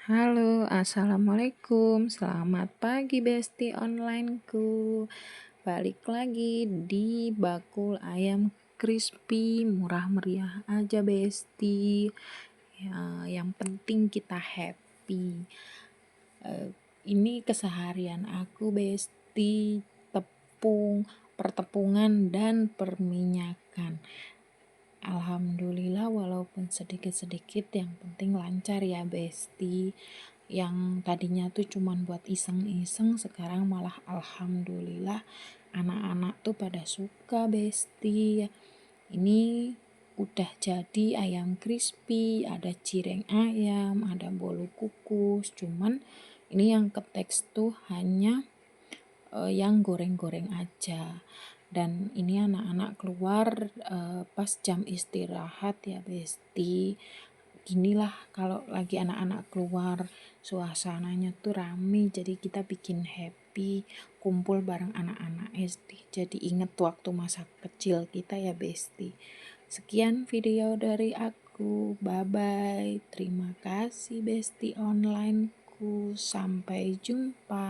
Halo, assalamualaikum. Selamat pagi, besti onlineku. Balik lagi di bakul ayam crispy, murah meriah aja, besti. Ya, yang penting kita happy. Ini keseharian aku, besti. Tepung, pertepungan dan perminyakan. Alhamdulillah walaupun sedikit-sedikit yang penting lancar ya, besti. Yang tadinya tuh cuman buat iseng-iseng, sekarang malah alhamdulillah anak-anak tuh pada suka, besti. Ini udah jadi ayam crispy, ada cireng ayam, ada bolu kukus. Cuman ini yang ke teks tuh hanya yang goreng-goreng aja. Dan ini anak-anak keluar pas jam istirahat ya, besti. Ginilah kalau lagi anak-anak keluar, suasananya tuh rame, jadi kita bikin happy, kumpul bareng anak-anak SD. Jadi inget waktu masa kecil kita ya, besti. Sekian video dari aku, bye bye. Terima kasih, besti onlineku, sampai jumpa.